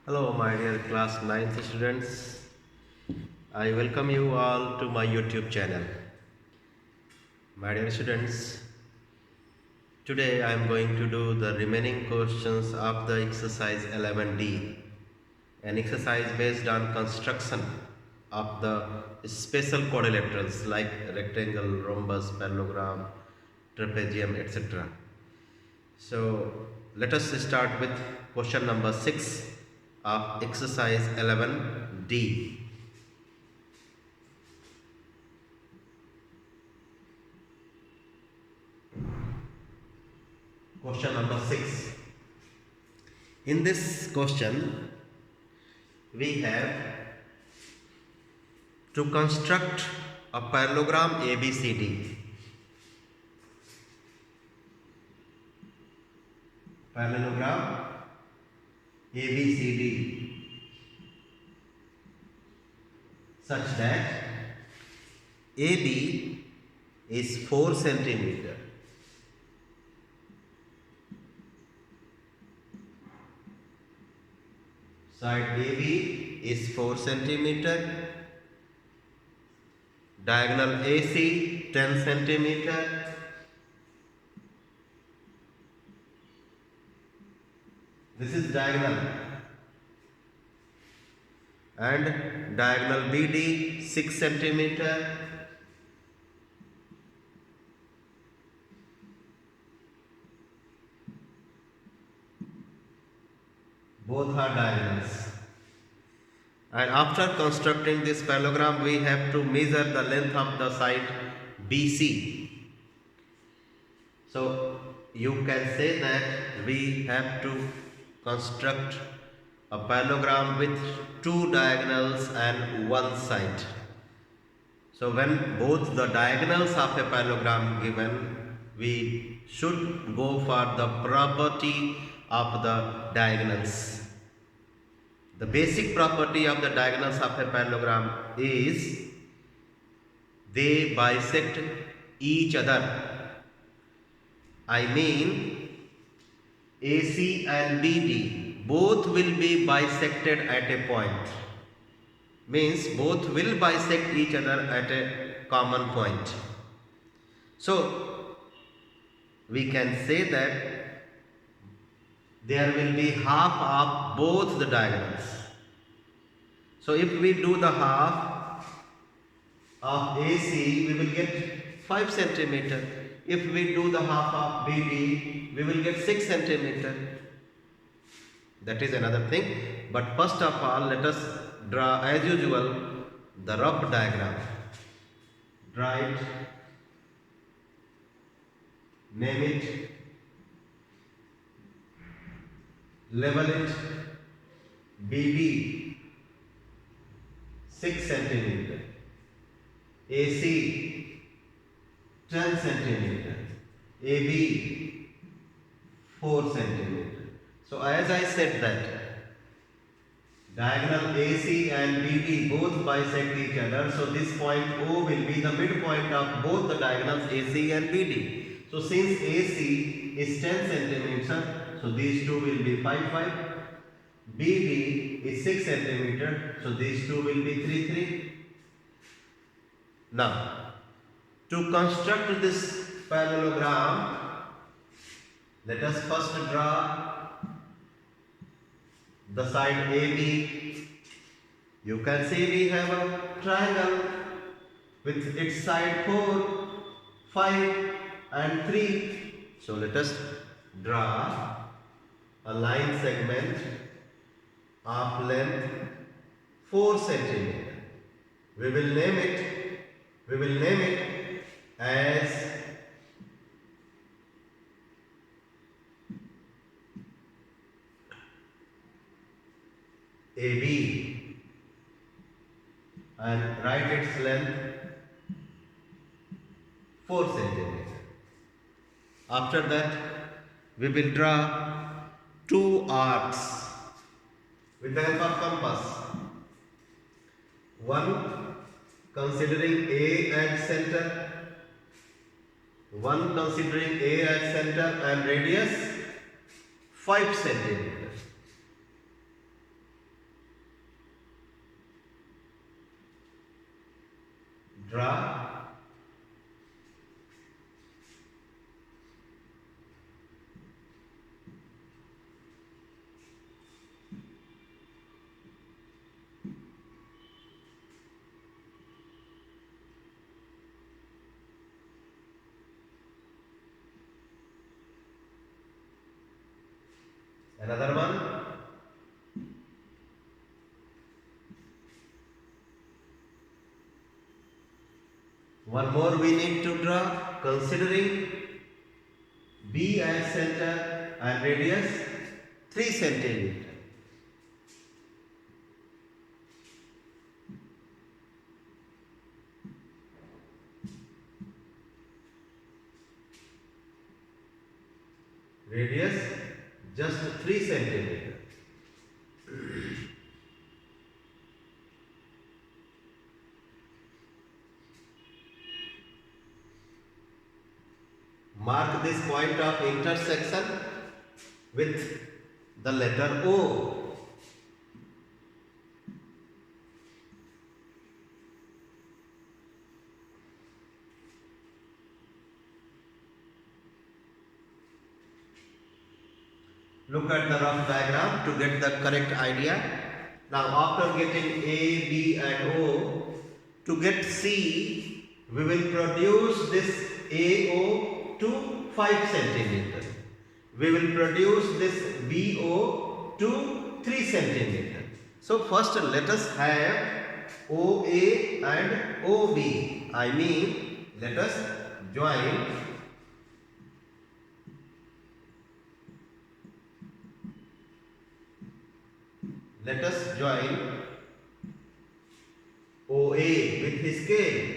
Hello, my dear class 9th students. I welcome you all to my YouTube channel. My dear students, today I am going to do the remaining questions of the exercise 11D, an exercise based on construction of the special quadrilaterals like rectangle, rhombus, parallelogram, trapezium, etc. So let us start with question number 6 of exercise 11D. Question number 6. In this question, we have to construct a parallelogram ABCD. Parallelogram ABCD such that AB is 4 centimeter. Side AB is 4 centimeter. Diagonal AC 10 centimeter. This is diagonal. And diagonal BD 6 centimeter. Both are diagonals. And after constructing this parallelogram, we have to measure the length of the side BC. So you can say that we have to construct a parallelogram with 2 diagonals and 1 side. So when both the diagonals of a parallelogram given, we should go for the property of the diagonals. The basic property of the diagonals of a parallelogram is they bisect each other. I mean AC and BD both will be bisected at a point. Means both will bisect each other at a common point. So we can say that there will be half of both the diagonals. So if we do the half of AC, we will get 5 centimeter. If we do the half of BD, we will get 6 centimeter. That is another thing. But first of all, let us draw as usual the rough diagram. Draw it, name it, level it. BD 6 centimeter, AC 10 centimeter, AB 4 centimeter. So as I said that diagonal AC and BD both bisect each other, so this point O will be the midpoint of both the diagonals AC and BD. So since AC is 10 centimeter, so these two will be 5. BD is 6 centimeter, so these two will be 3. Now, to construct this parallelogram, let us first draw the side AB. You can see we have a triangle with its side 4, 5 and 3. So let us draw a line segment of length 4 centimeter. We will name it as AB and write its length 4 centimeter. After that, we will draw 2 arcs with the help of compass. One considering A as center, one considering A as center and radius 5 centimeter. Draw another one. One more we need to draw, considering B as center and radius 3 centimeter. Radius just 3 centimeter. Mark this point of intersection with the letter O. Look at the rough diagram to get the correct idea. Now after getting A, B and O, to get C, we will produce this AO to 5 centimeter. We will produce this BO to 3 centimeter. So first let us have OA and OB. I mean, let us join OA with his scale.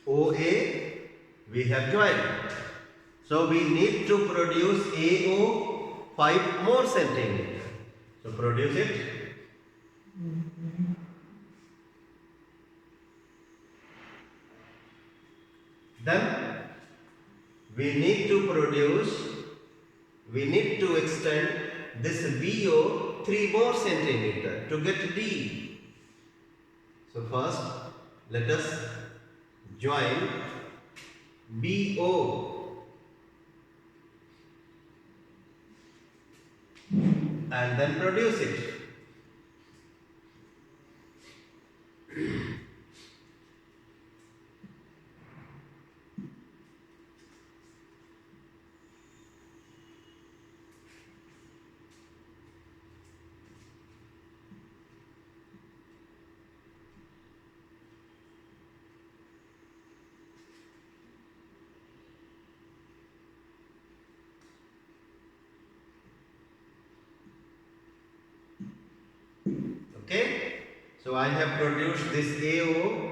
OA we have joined. So we need to produce AO 5 more centimeter. So produce it. Then we need to extend this BO 3 more centimeter to get D. So first let us join BO and then produce it. Okay, so I have produced this AO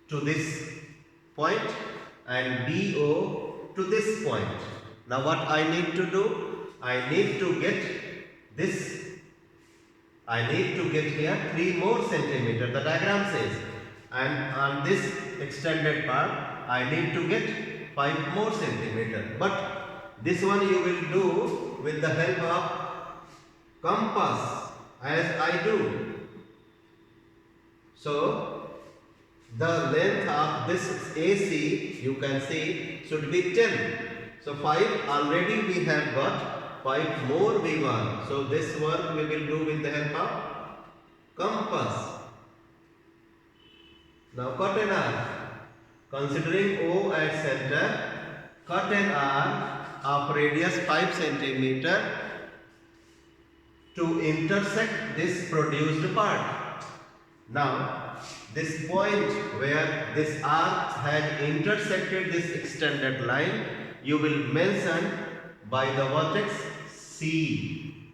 to this point and BO to this point. Now what I need to do? I need to get here 3 more centimeter, the diagram says, and on this extended part I need to get 5 more centimeter. But this one you will do with the help of compass, as I do. So the length of this AC, you can see, should be 10. So 5 already we have got, 5 more we want. So this work we will do with the help of compass. Now cut an arc. Considering O as center, cut an arc of radius 5 centimeter to intersect this produced part. Now this point where this arc had intersected this extended line, you will mention by the vertex C.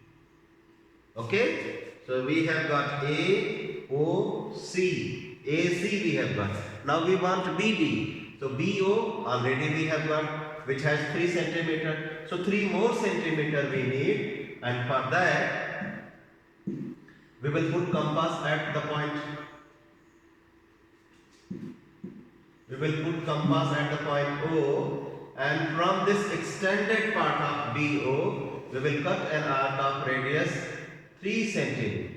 Okay, so we have got A, O, C. AC we have got. Now we want BD. So BO already we have got, which has 3 centimeter. So 3 more centimeter we need, and for that we will put compass at the point. We will put compass at the point O and from this extended part of BO, we will cut an arc of radius 3 centimeter.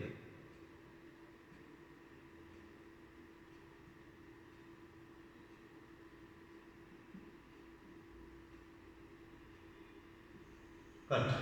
Cut.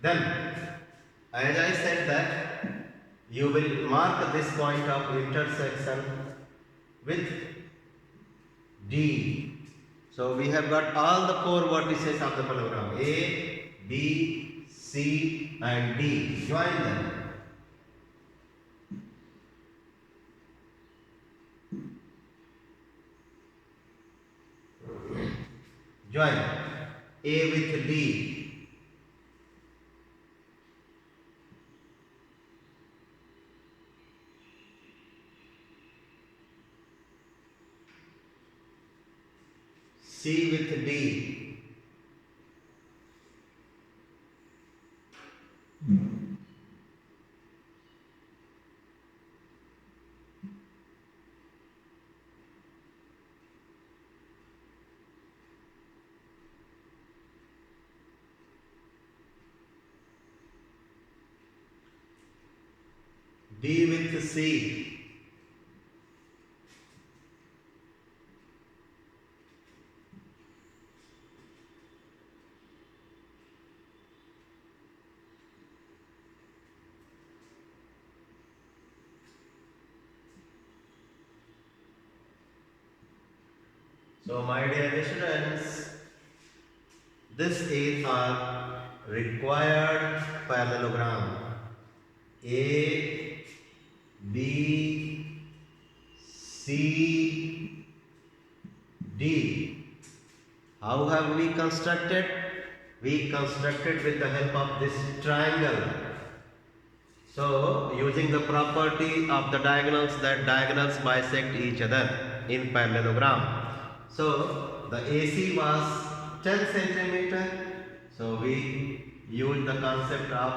Then, as I said that you will mark this point of intersection with D. So we have got all the four vertices of the parallelogram, A, B, C and D. Join them. Join A with D. C with D. D with C. So my dear students, this is our required parallelogram. A, B, C, D. How have we constructed? We constructed with the help of this triangle. So, using the property of the diagonals, that diagonals bisect each other in parallelogram. So, the AC was 10 centimeter. So, we used the concept of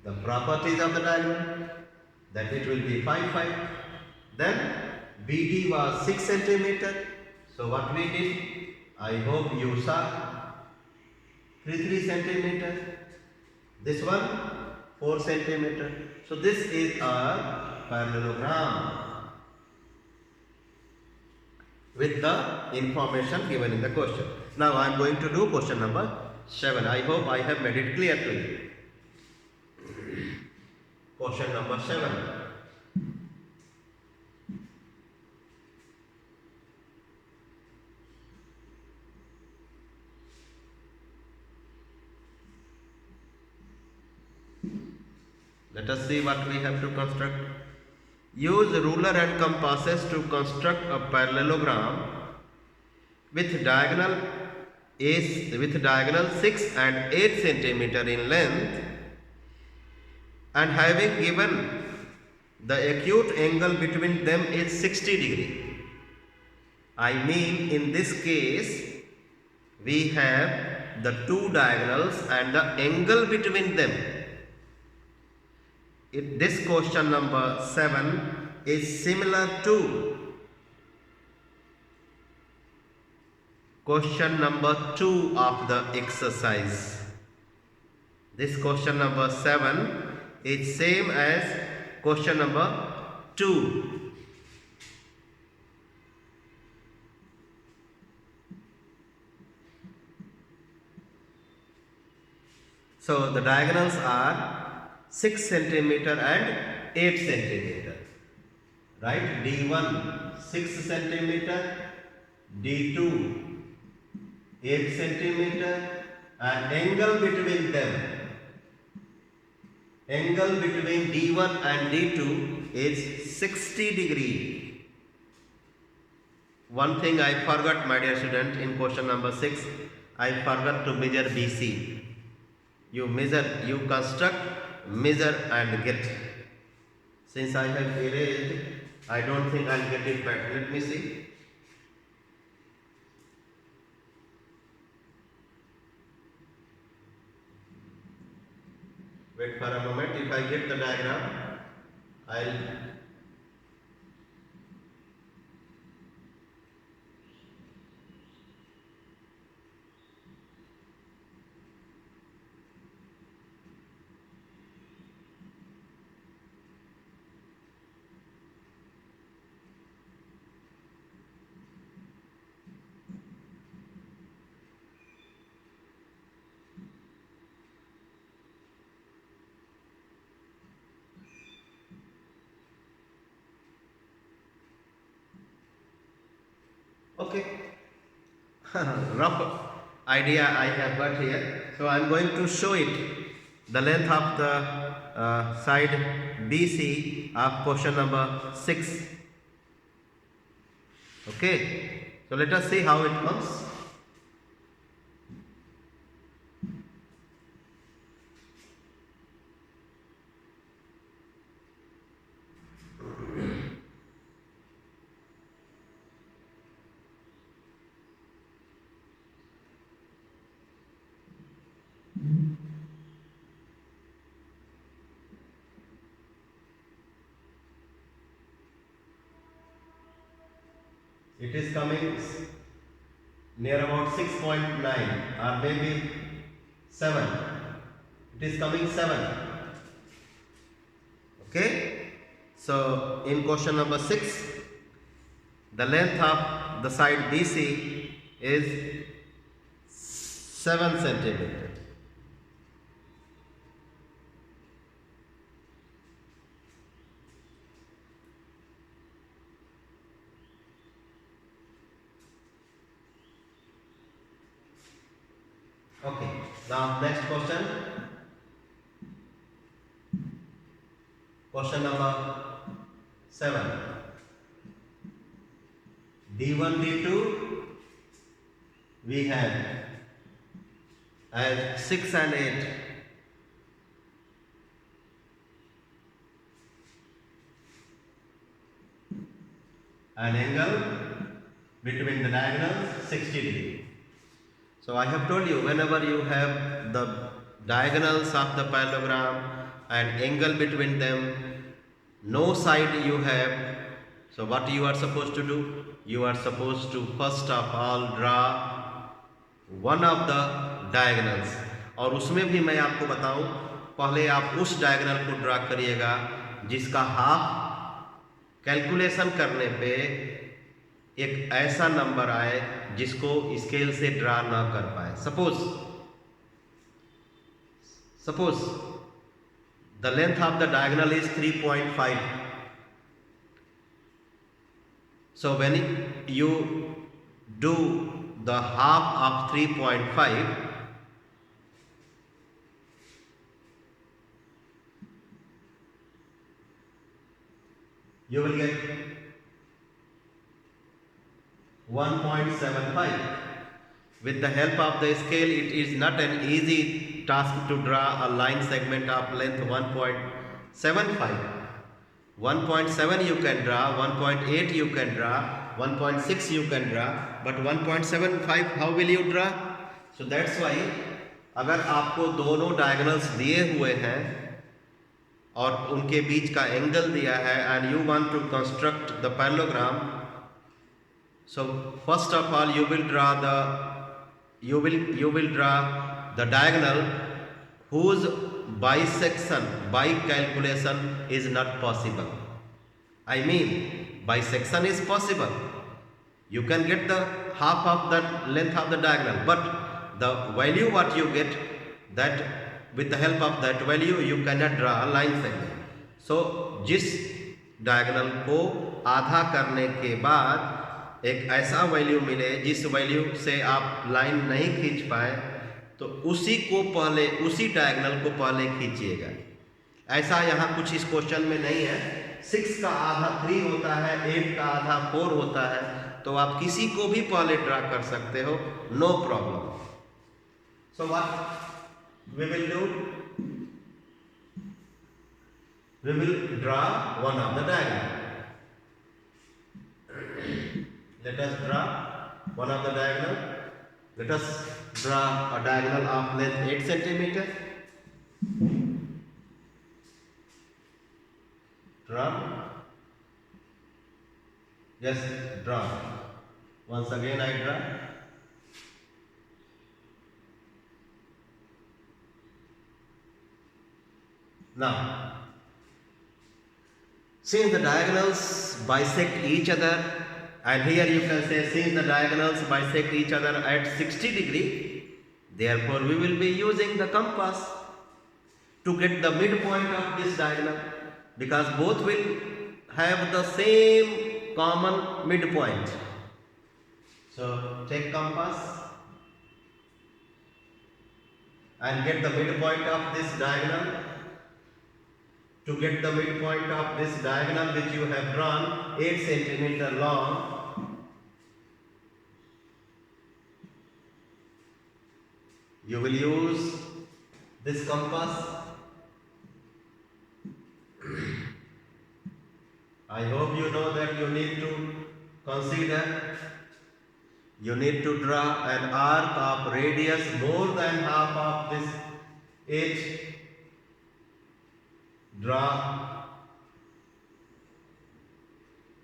the properties of the diagonal, that it will be 5, 5. Then BD was 6 centimeter. So what we did, I hope you saw, 3 centimeter. This one 4 centimeter. So this is our parallelogram with the information given in the question. Now I am going to do question number 7. I hope I have made it clear to you. Question number 7. Let us see what we have to construct. Use ruler and compasses to construct a parallelogram with diagonal 6 and 8 centimeter in length, and having given the acute angle between them is 60 degree. I mean, in this case we have the two diagonals and the angle between them. This question number 7 is similar to question number 2 of the exercise. This question number 7 is same as question number 2. So the diagonals are 6 centimeter and 8 centimeter. Right? D1 6 centimeter, D2 8 centimeter, and angle between them angle between D1 and D2 is 60 degree. One thing I forgot, my dear student, in question number 6, I forgot to measure BC. You measure, you construct, measure and get. Since I have erased, I don't think I'll get it back. Let me see. Wait for a moment. If I get the diagram, I'll okay. Rough idea I have got here. So I am going to show it. The length of the side BC of question number 6. Okay. So let us see how it comes. It is coming near about 6.9 or maybe 7. It is coming 7. Okay. So in question number 6, the length of the side BC is 7 centimeter. Okay, now next question. Question number 7. D1, D2 we have as 6 and 8. An angle between the diagonals 60 degree. So I have told you, whenever you have the diagonals of the parallelogram and angle between them, no side you have, so what you are supposed to do? You are supposed to first of all draw one of the diagonals. और उसमें भी मैं आपको बताऊं, पहले आप उस diagonal को ड्रा करिएगा जिसका हाफ कैलकुलेशन करने पे एक ऐसा नंबर आए जिसको स्केल से ड्रा ना कर पाए. Suppose the length of the diagonal is 3.5. So when you do the half of 3.5, you will get 1.75. With the help of the scale, it is not an easy task to draw a line segment of length 1.75. 1.7 you can draw, 1.8 you can draw, 1.6 you can draw, but 1.75 how will you draw? So that's why अगर आपको दोनों diagonals दिए हुए हैं और उनके बीच का angle दिया है and you want to construct the parallelogram, so first of all you will draw the diagonal whose bisection by calculation is not possible. I mean, bisection is possible. You can get the half of the length of the diagonal, but the value what you get, that with the help of that value you cannot draw a line segment. So जिस diagonal को आधा करने के बाद एक ऐसा value मिले जिस वैल्यू से आप लाइन नहीं खींच पाए, तो उसी डायगोनल को पहले खींचिएगा. ऐसा यहाँ कुछ इस क्वेश्चन में नहीं है। 6 का आधा 3 होता है, 8 का आधा 4 होता है, तो आप किसी को भी पहले ड्रा कर सकते हो, no problem. So what we will do, we will draw one of the diagonal. Let us draw one of the diagonal. Let us draw a diagonal of length 8 centimeter. Draw. Yes, draw. Once again I draw. Now, since the diagonals bisect each other, and here you can say since the diagonals bisect each other at 60 degree, therefore we will be using the compass to get the midpoint of this diagonal, because both will have the same common midpoint. So take compass and get the midpoint of this diagonal. To get the midpoint of this diagonal which you have drawn 8 centimeter long, you will use this compass. I hope you know that you need to consider, you need to draw an arc of radius more than half of this 8. Draw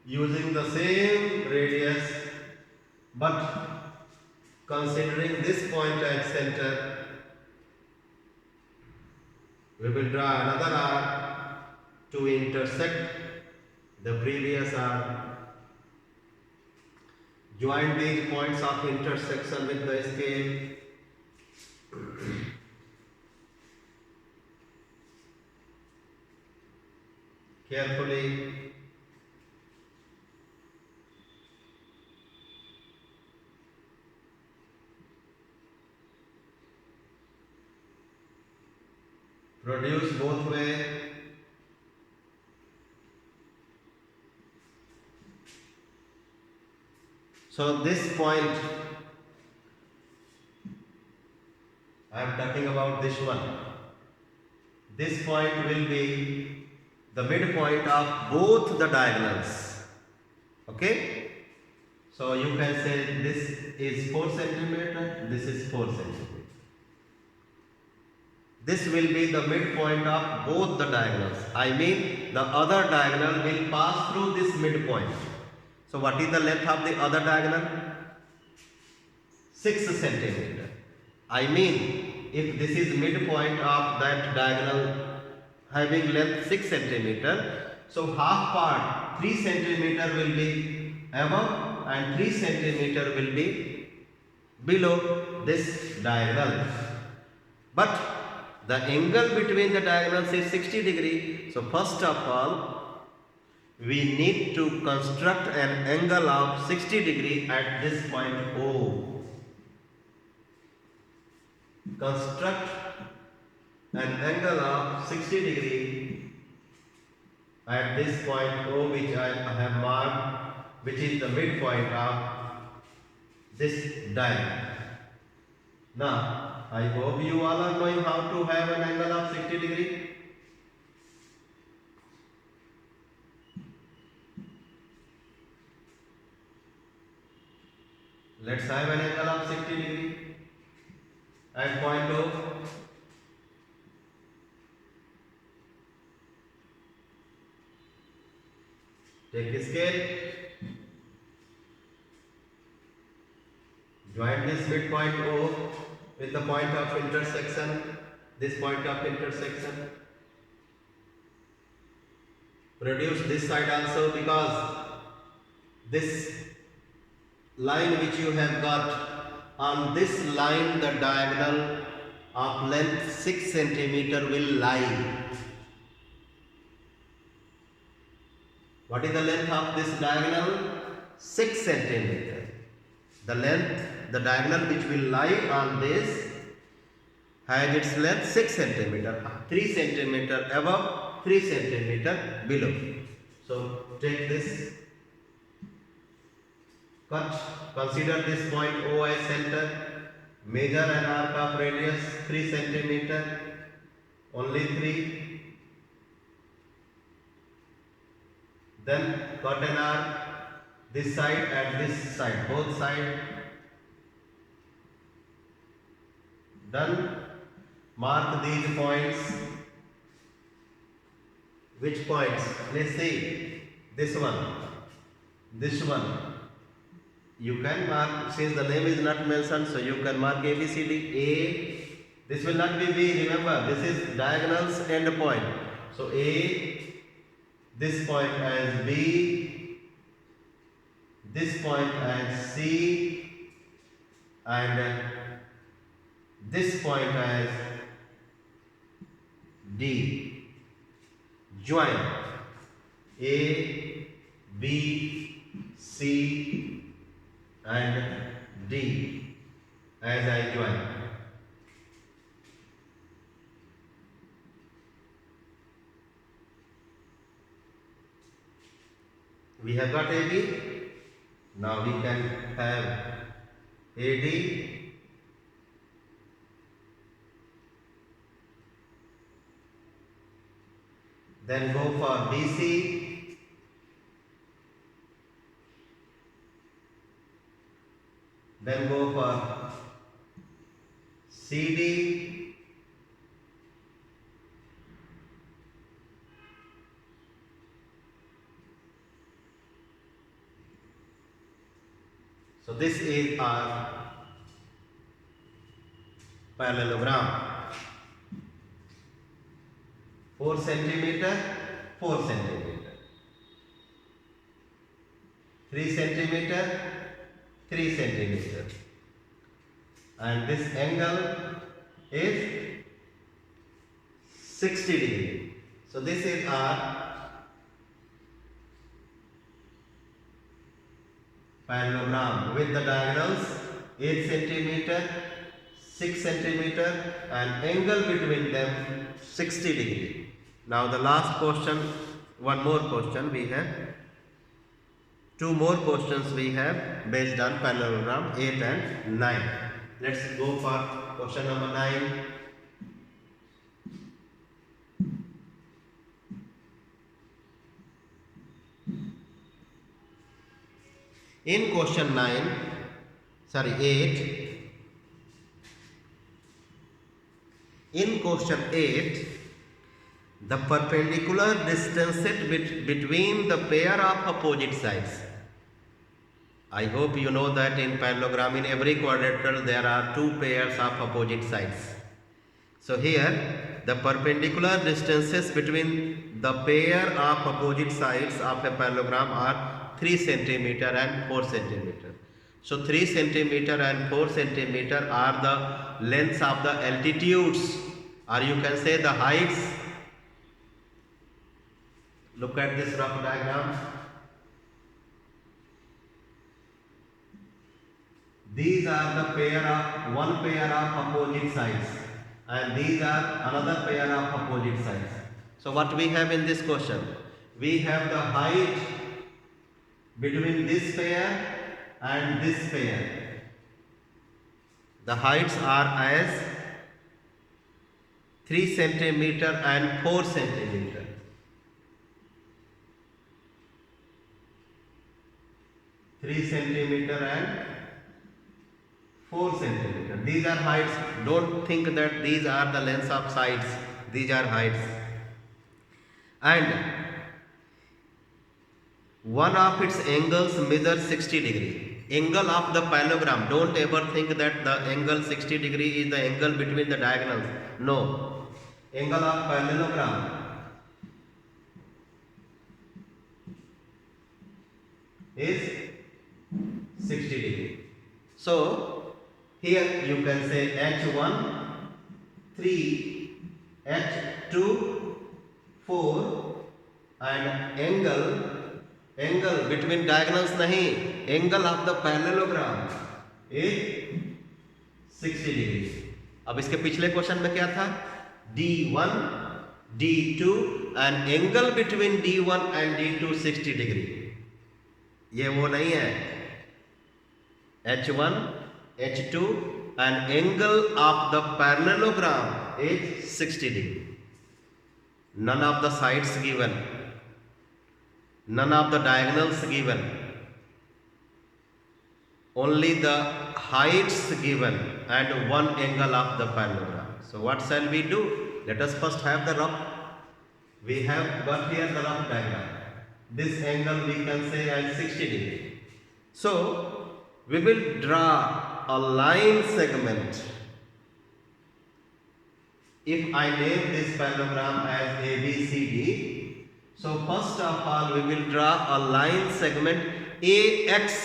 using the same radius, but considering this point as center, we will draw another arc to intersect the previous arc. Join these points of intersection with the scale. Carefully. Produce both way. So this point, I am talking about this one. This point will be the midpoint of both the diagonals. Okay, so you can say this is 4 centimeter, this is 4 centimeter. This will be the midpoint of both the diagonals. I mean the other diagonal will pass through this midpoint. So what is the length of the other diagonal? 6 centimeter. I mean if this is midpoint of that diagonal having length 6 centimeter, so half part 3 centimeter will be above and 3 centimeter will be below this diagonal. But the angle between the diagonals is 60 degree. So first of all, we need to construct an angle of 60 degree at this point O. Construct an angle of 60 degree at this point O, which I have marked, which is the midpoint of this diagonal. Now, I hope you all are knowing how to have an angle of 60 degree. Let's have an angle of 60 degree at point O. Take a scale, join this midpoint O with the point of intersection, this point of intersection. Produce this side also, because this line which you have got, on this line the diagonal of length 6 centimeter will lie. What is the length of this diagonal? 6 centimeter. The length, the diagonal which will lie on this has its length 6 centimeter, 3 centimeter above, 3 centimeter below. So take this, cut, consider this point O as center, measure an arc of radius 3 centimeter, only 3, then cut an arc this side and this side, both side. Done. Mark these points. Which points? Let's see. This one. This one. You can mark, since the name is not mentioned, so you can mark A, B, C, D. A. This will not be B, remember. This is diagonals end point. So A, this point as B, this point as C, and this point as D. Join A, B, C and D as I join. We have got AB. Now we can have AD. Then go for BC, then go for CD, so this is our parallelogram. 4 centimeter, 4 centimeter, 3 centimeter, 3 centimeter, and this angle is 60 degree. So this is our parallelogram with the diagonals 8 centimeter, 6 centimeter and angle between them 60 degree. Now the last question, one more question we have. Two more questions we have based on parallelogram 8 and 9. Let's go for question number 9. In question 8, in question 8, the perpendicular distance between the pair of opposite sides. I hope you know that in parallelogram in every quadrilateral there are two pairs of opposite sides. So here the perpendicular distances between the pair of opposite sides of a parallelogram are 3 centimeter and 4 centimeter. So 3 centimeter and 4 centimeter are the lengths of the altitudes, or you can say the heights. Look at this rough diagram. These are the one pair of opposite sides, and these are another pair of opposite sides. So what we have in this question? We have the height between this pair and this pair. The heights are as 3 centimeter and 4 centimeter. 3 centimeter and 4 centimeter. These are heights. Don't think that these are the lengths of sides. These are heights. And one of its angles measures 60 degree. Angle of the parallelogram. Don't ever think that the angle 60 degree is the angle between the diagonals. No. Angle of parallelogram is 60 degree. So here you can say H1, 3, H2, 4 and angle between diagonals nahi, angle of the parallelogram is 60 degree. अब इसके पिछले question में क्या था, D1 D2 and angle between D1 and D2 60 degree. ये वो नहीं है, H1 H2 and angle of the parallelogram is 60 degree. None of the sides given, none of the diagonals given, only the heights given and one angle of the parallelogram. So what shall we do? Let us first have the rough. We have got here the rough diagram. This angle we can say as 60 degree. So we will draw a line segment. If I name this parallelogram as ABCD, so first of all we will draw a line segment AX.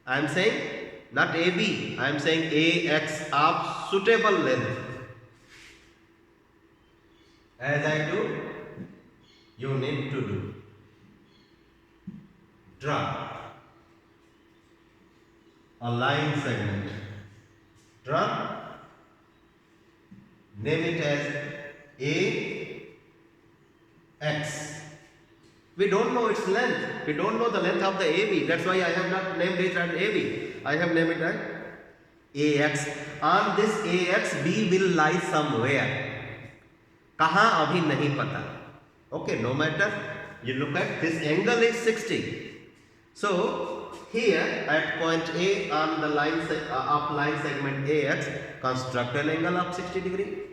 I am saying not AB, I am saying AX of suitable length. As I do, you need to do. Draw a line segment. Draw. Name it as AX. We don't know its length. We don't know the length of the AB. That's why I have not named it as AB. I have named it as AX. On this AX, B will lie somewhere. कहाँ अभी नहीं पता. Okay, no matter. You look at this angle is 60. So here at point A on the line of line segment AX, construct an angle of 60 degree.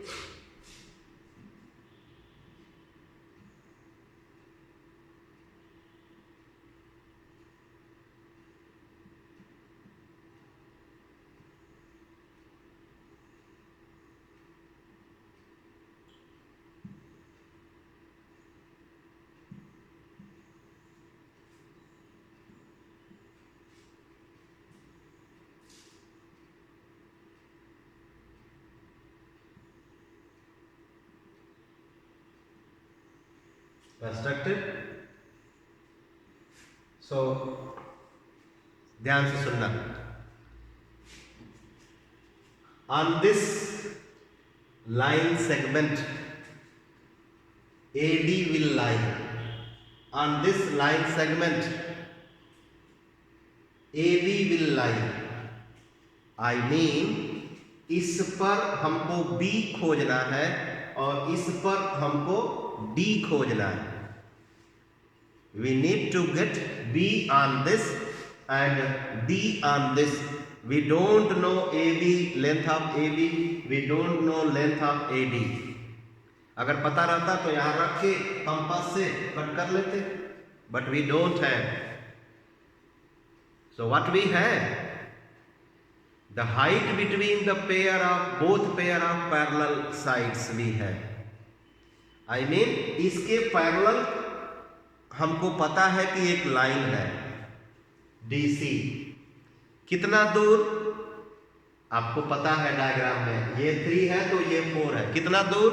Constructed. So ध्यान से सुनना. On this line segment AD will lie. On this line segment AB will lie. I mean इस पर हमको B खोजना है और इस पर हमको D खोजना है. We need to get B on this and D on this. We don't know AB, length of AB. We don't know length of AD. अगर पता रहता तो यहाँ रख के कंपास से कट कर लेते, but we don't have. So what we have? The height between the both pair of parallel sides we have. I mean इसके पैरेलल हमको पता है कि एक लाइन है DC. कितना दूर आपको पता है डायग्राम में, ये 3 है तो ये 4 है. कितना दूर?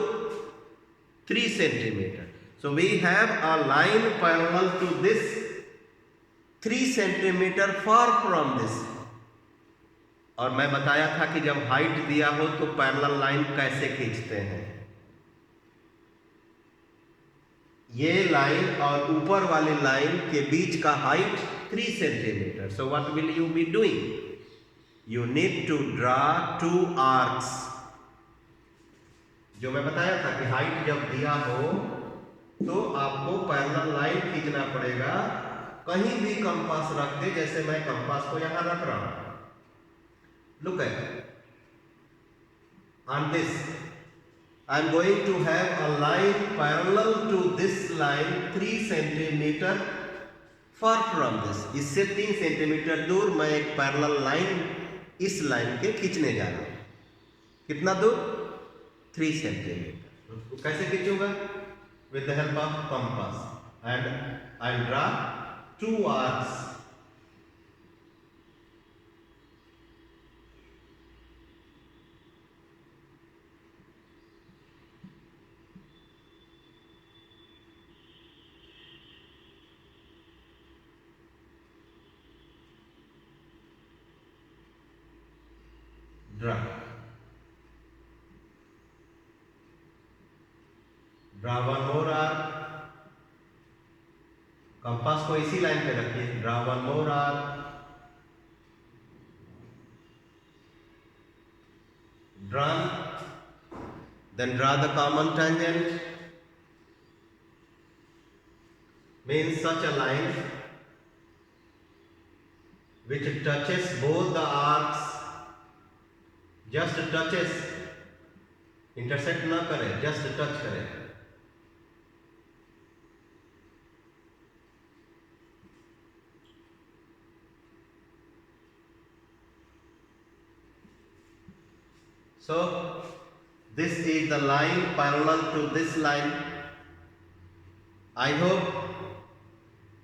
3 centimetre. So we have a line parallel to this 3 centimetre far from this. और मैं बताया था कि जब हाइट दिया हो तो पैरेलल लाइन कैसे खींचते हैं. ये लाइन और ऊपर वाली लाइन के बीच का height 3 centimetre. So what will you be doing? You need to draw 2 arcs. जो मैं बताया था कि हाइट जब दिया हो तो आपको पैरेलल लाइन खींचना पड़ेगा. कहीं भी कंपास रख दे, जैसे मैं कंपास को यहां रख रहा हूं. Look at on this. I am going to have a line parallel to this line 3 centimetre far from this. इससे 3 सेंटीमीटर दूर मैं एक पैरेलल लाइन इस लाइन के खींचने जा रहा हूं. कितना दूर? 3 सेंटीमीटर. कैसे खींचूंगा? With the help of compass. And I draw 2 arcs. Draw. Draw one more arc, compass को इसी लाइन पे रखिए, draw one more arc, drawn, then draw the common tangent, means such a line which touches both the arcs, just touches, intersect ना करे, just touch करे. So this is the line parallel to this line. I hope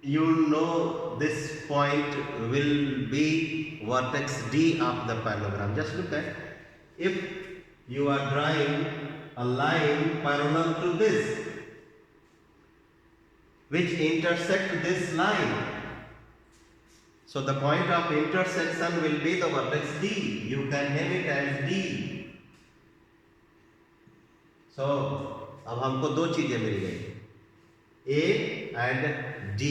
you know this point will be vertex D of the parallelogram. Just look at, if you are drawing a line parallel to this which intersect this line, so the point of intersection will be the vertex D. You can name it as D. So अब हमको दो चीजें मिल गई, A and D.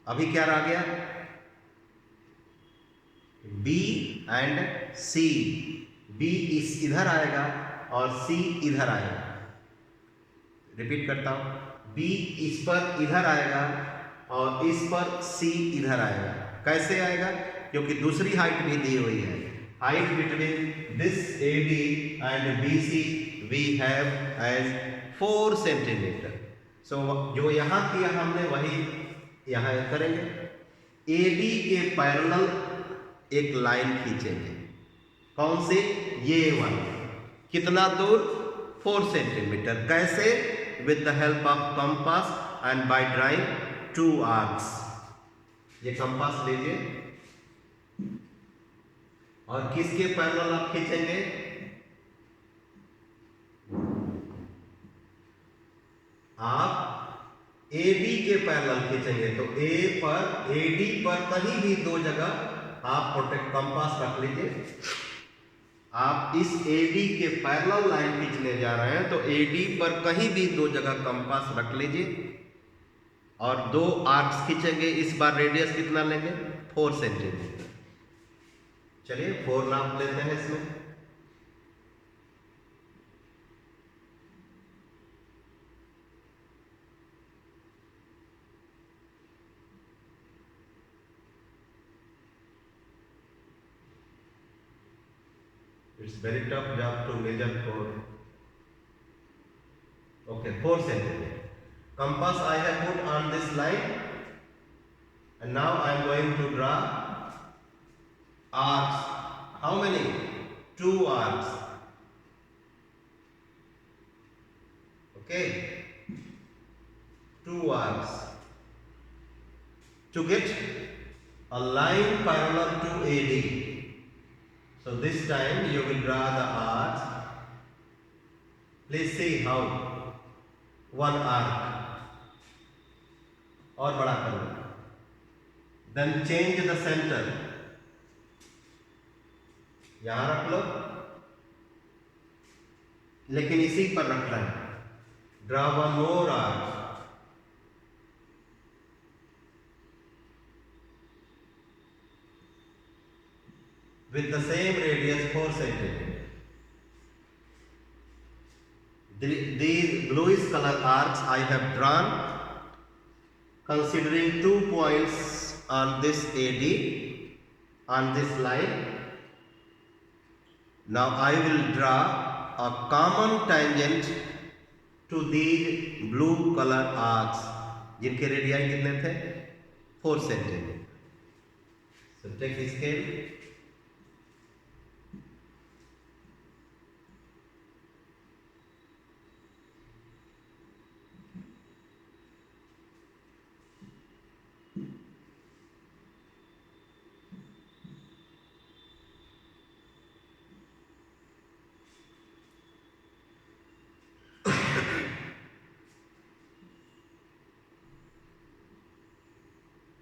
अभी क्या रह गया, B and C. B इधर आएगा और C इधर आएगा. रिपीट करता हूं, B इस पर इधर आएगा और इस पर C इधर आएगा. कैसे आएगा, क्योंकि दूसरी हाइट भी दी हुई है. Height between this AD and BC we have as 4 centimetre. So जो यहाँ किया हमने वही यहाँ करेंगे. AD के पैरेलल एक लाइन खींचेंगे. कौन सी, ये वाला. कितना दूर, 4 सेंटीमीटर. कैसे, with the help of compass and by drawing 2 arcs. ये कंपास लीजिए और किसके पैरेलल आप खींचेंगे, आप AB के पैरेलल खींचेंगे. तो A पर AD पर कहीं भी दो जगह आप प्रोटेक्ट कंपास रख लीजिए. आप इस AD के पैरेलल लाइन खींचने जा रहे हैं, तो AD पर कहीं भी दो जगह कंपास रख लीजिए और 2 आर्क्स खींचेंगे. इस बार रेडियस कितना लेंगे, 4 सेंटीमीटर. चलिए 4 नाप लेते हैं इसमें. It's very tough job to measure for. Okay, 4 centimeter. Compass I have put on this line, and now I am going to draw arcs. How many? 2 arcs. Okay, 2 arcs. To get a line parallel to AD. So this time you will draw the arcs. Please see how. 1 arc और बड़ा करो. Then change the center. यहां रख लो, लेकिन इसी पर रखना है. Draw 1 more arc. With the same radius 4 centimeter. These bluish color arcs I have drawn considering 2 points on this AD, on this line. Now I will draw a common tangent to these blue color arcs, जिनके radii कितने थे, 4 centimetre. So take the scale.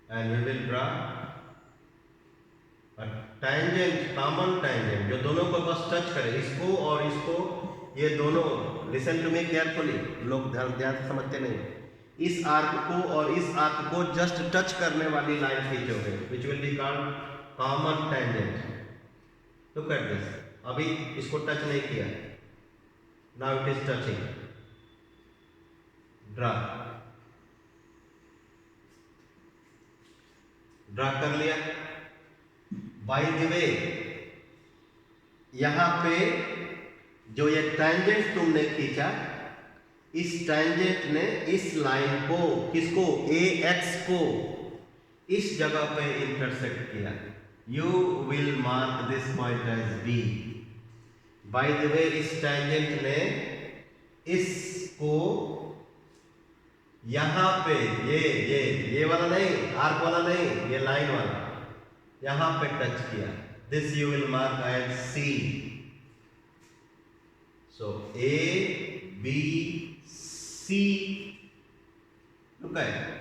And we will draw a tangent, common tangent, जो दोनों को बस touch करे, इसको और इसको ये दोनों, लिसन टू मी केयरफुली, लोग ध्यान ध्यान से समझते नहीं, इस आर्क को और इस आर्क को जस्ट टच करने वाली लाइन खींचोगे, which will be called common tangent. Look at this, अभी इसको टच नहीं किया, now it is touching, draw, draw कर लिया। बाय द वे, यहां पे जो ये टेंजेंट तुमने खींचा, इस टेंजेंट ने इस लाइन को, किसको, ए एक्स को इस जगह पे इंटरसेक्ट किया। You will mark this point as B. By the way, इस टेंजेंट ने इसको यहां पे, ये वाला नहीं, आर्क वाला नहीं, ये लाइन वाला यहां पे टच किया। This you will mark as C. So A B C, look at,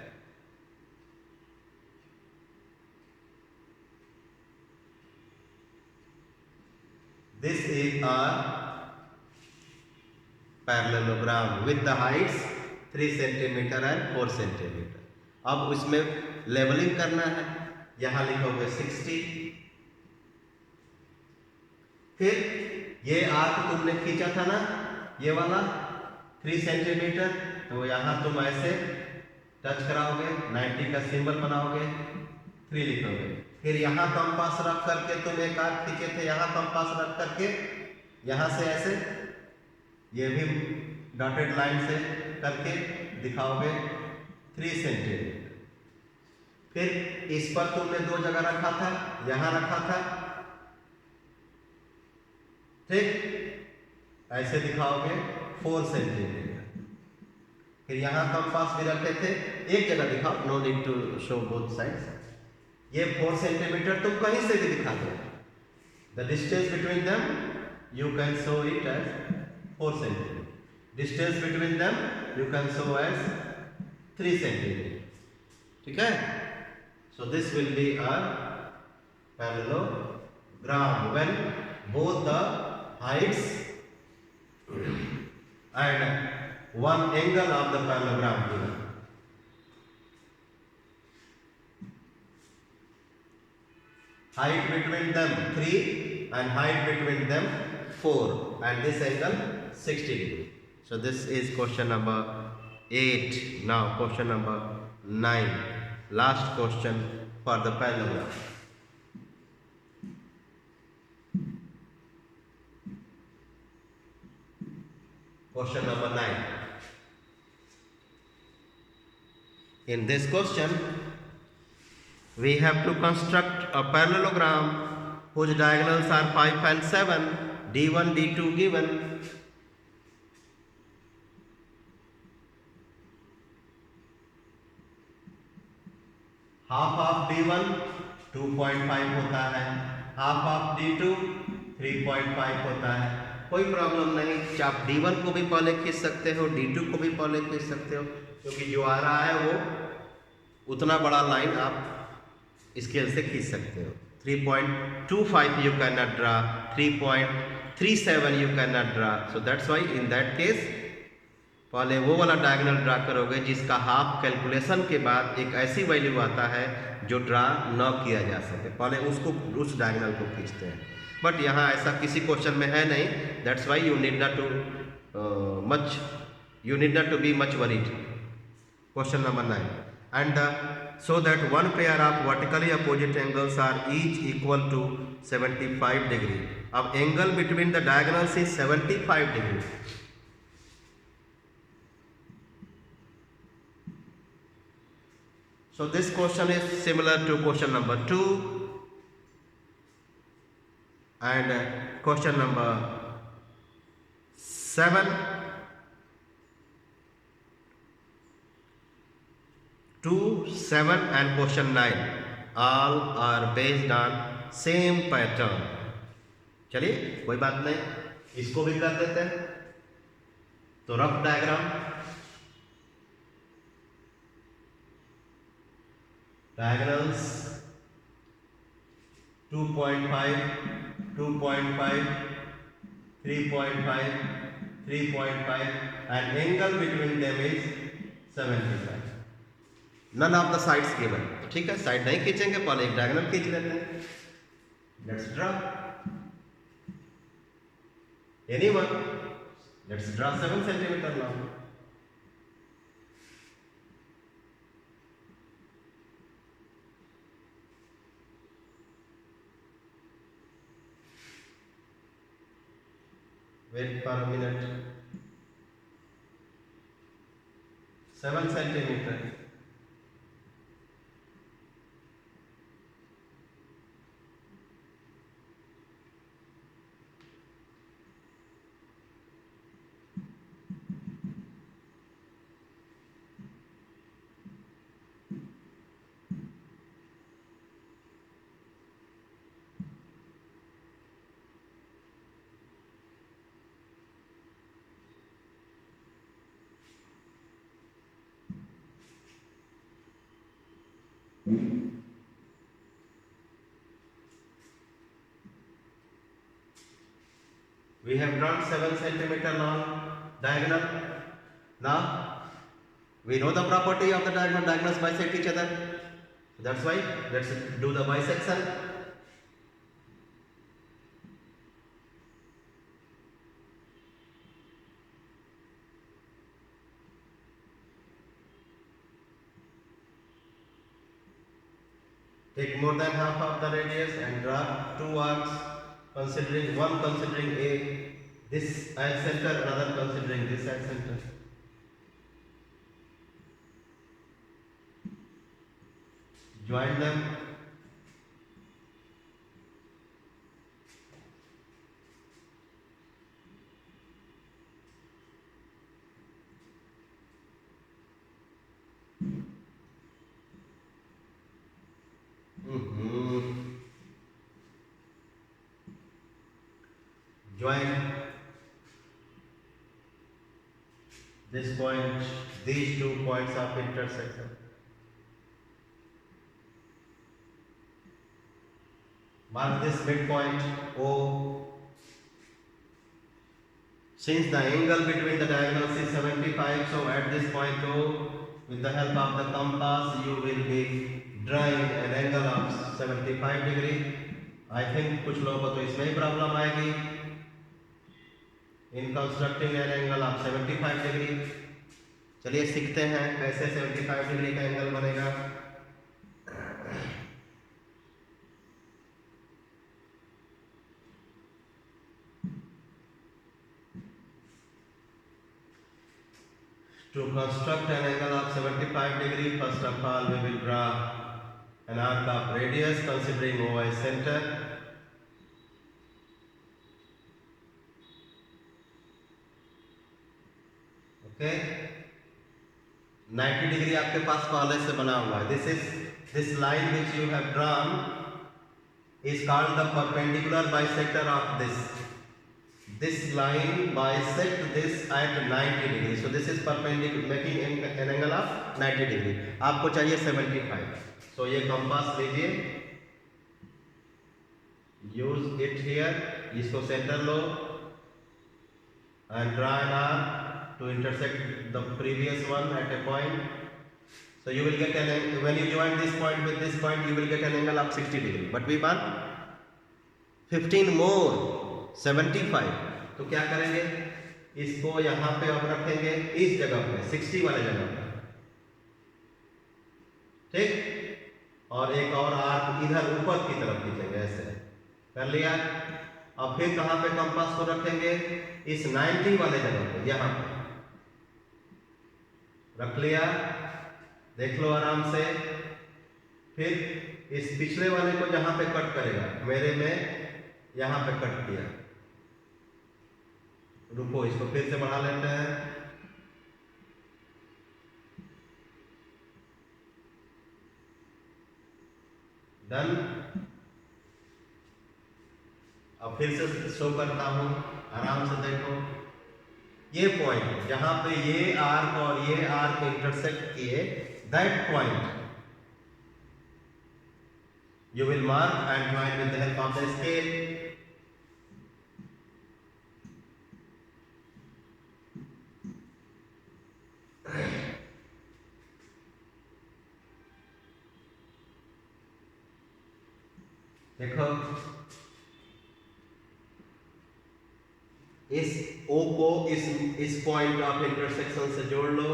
this is our parallelogram with the heights 3 cm and 4 cm। अब इसमें लेवलिंग करना है, यहां लिखोगे 60। फिर ये आर्क तुमने खींचा था ना, ये वाला 3 सेंटीमीटर, तो यहां तुम ऐसे टच कराओगे, 90 का सिंबल बनाओगे, 3 लिखोगे। फिर यहाँ कंपास रख करके तुम एक आर्क खींचे थे, यहाँ कंपास रख करके यहाँ से ऐसे, ये भी डॉटेड लाइन से करके दिखाओगे 3 सेंटीमीटर। फिर इस पर तुमने 2 जगह रखा था, यहाँ रखा था, ठीक, ऐसे दिखाओगे 4 सेंटीमीटर। फिर यहाँ कंपास भी रखे थे, एक जगह दिखाओ, no need to show both sides. ये 4 सेंटीमीटर तुम कहीं से भी दिखा दो, the distance between them you can show it as 4 centimetre, distance between them you can show as 3 centimetre, ठीक है। So this will be our parallelogram when both the heights and one angle of the parallelogram given. Height between them 3 and height between them 4, and this angle 60 degree. So this is question number 8. Now question number 9, last question for the parallelogram. Question number 9. In this question, we have to construct a parallelogram whose diagonals are 5 and 7, D1, D2 given. Half of D1 2.5 होता है, half of D2 3.5 होता है। कोई problem नहीं, आप D1 को भी पहले खींच सकते हो, D2 को भी पहले खींच सकते हो, क्योंकि जो आ रहा है वो उतना बड़ा लाइन आप स्केल से खींच सकते हो। 3.25 you cannot draw, 3.37 you cannot draw, so that's why in that case पहले वो वाला डायगोनल ड्रा करोगे जिसका हाफ कैलकुलेशन के बाद एक ऐसी वैल्यू आता है जो ड्रा न किया जा सके, पहले उसको, उस डायगोनल को खींचते हैं। बट यहाँ ऐसा किसी क्वेश्चन में है नहीं, that's why you need not to be much worried. Question number 9, and so that one pair of vertically opposite angles are each equal to 75 degree. अब angle between the diagonals is 75 degree. So this question is similar to question number 2 and question number 7. 2, 7 and question 9 all are based on same pattern. चलिए कोई बात नहीं, इसको भी कर देते हैं। तो rough diagram, diagonals 2.5, 2.5, 3.5, 3.5 and angle between them is 75. None of the sides given. तो ठीक है, साइड नहीं खींचेंगे, पहले एक डायगोनल खींच लेते हैं. Let's draw. Anyone? Let's draw 7 centimeter now. Wait for a minute. 7 centimeter. We have drawn 7 centimeter long diagonal. Now we know the property of the diagonal. Diagonals bisect each other. That's why let's do the bisection. Take more than half of the radius and draw two arcs, considering one considering A, this at center, another considering this at center. Join them. Join this point, these 2 points of intersection. Mark this midpoint O. Since the angle between the diagonals is 75, so at this point O, with the help of the compass, you will be drawing an angle of 75 degree. I think कुछ लोगों को तो इसमें ही problem आएगी in constructing an angle of 75 degree. चलिए सीखते हैं कैसे 75 डिग्री का एंगल बनेगा. To construct an angle of 75 degree, first of all we will draw an arc of radius considering O as center. Okay, 90 degree आपके पास पहले से बना हुआ है. This line which you have drawn is called the perpendicular bisector of this. This line bisect this at 90 degree. So this is perpendicular, making an angle of 90 degree. आपको चाहिए 75. So ये compass लीजिए, use it here. इसको centre low and draw an arc to intersect the previous one at a point. So you will get an, when you join this point with this point, you will get an angle of 60 degree. But we want 15 more, 75. तो क्या करेंगे, इसको यहाँ पे अब रखेंगे इस जगह पे 60 वाले जगह पे, ठीक, और एक और आर्क इधर ऊपर की तरफ खींचेंगे, ऐसे कर लिया. अब फिर कहाँ पे कंपास को रखेंगे, इस 90 वाले जगह पे, यहाँ पे रख लिया. देख लो आराम से. फिर इस पिछले वाले को जहां पे कट करेगा, मेरे में यहां पे कट किया. रुको, इसको फिर से बढ़ा लेते हैं. डन. अब फिर से शो करता हूं, आराम से देखो. ये पॉइंट जहां पे ये आर्क और ये आर्क इंटरसेक्ट किए, that point you will mark and join with the help of the scale. देखो इस O को इस पॉइंट ऑफ इंटरसेक्शन से जोड़ लो,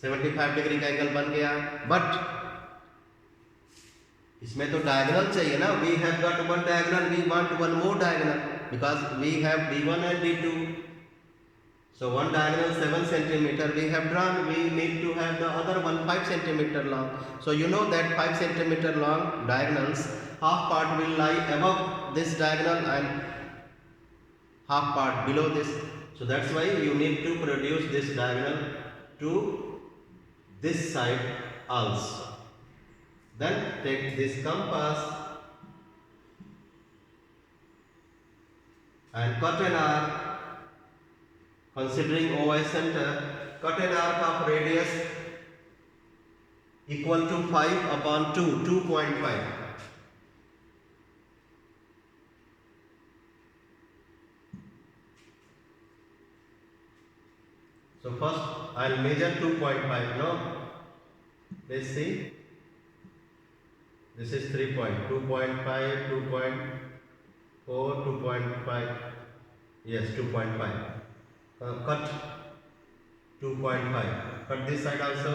75 डिग्री का एंगल बन गया। बट इसमें तो डायगोनल चाहिए ना, we have got one diagonal, we want one more diagonal because we have D1 and D2. So one diagonal 7 centimeter we have drawn, we need to have the other one 5 centimeter long. So you know that 5 centimeter long diagonals, half part will lie above this diagonal and half part below this. So that's why you need to produce this diagonal to this side also. Then take this compass and cut an arc, considering OI center, cut an arc of radius equal to 5 upon 2, 2.5. So first I'll measure 2.5. No, let's see. This is 3 point, 2.5, 2.4, 2.5. Yes, 2.5. Cut 2.5. Cut this side also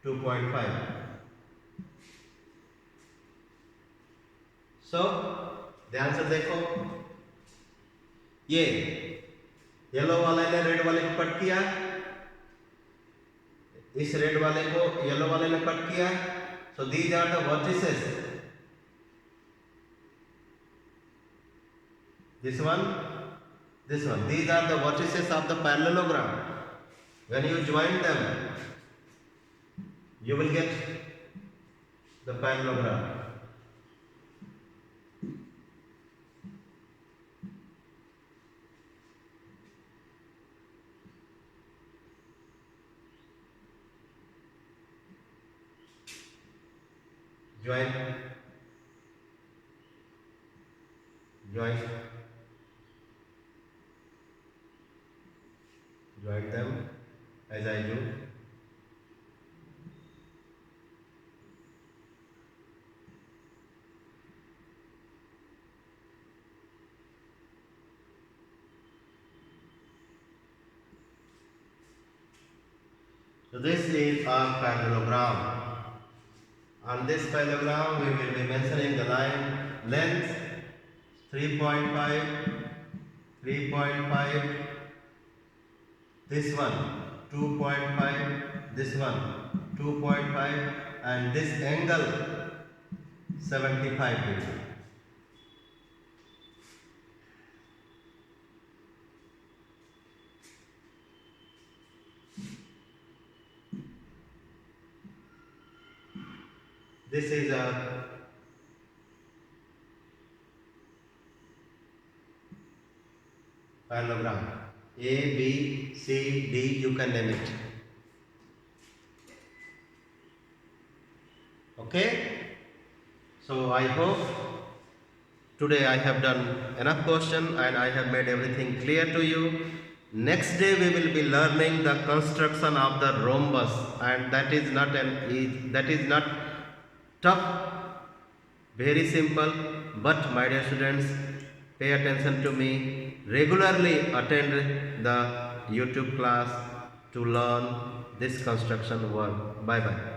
2.5. So ध्यान से देखो, ये yellow वाले ने red वाले को cut किया, इस रेड वाले को येलो वाले ने कट किया. So these are the vertices. This one, this one. These are the vertices of the parallelogram. When you join them, you will get the parallelogram. Join, join, join them as I do. So this is our parallelogram. On this parallelogram we will be mentioning the line length 3.5, 3.5, this one 2.5, this one 2.5, and this angle 75 degree. This is a parallelogram. A, B, C, D, you can name it. Okay? So I hope today I have done enough question and I have made everything clear to you. Next day we will be learning the construction of the rhombus, and that is not tough, very simple. But my dear students, pay attention to me, regularly attend the YouTube class to learn this construction work. Bye bye.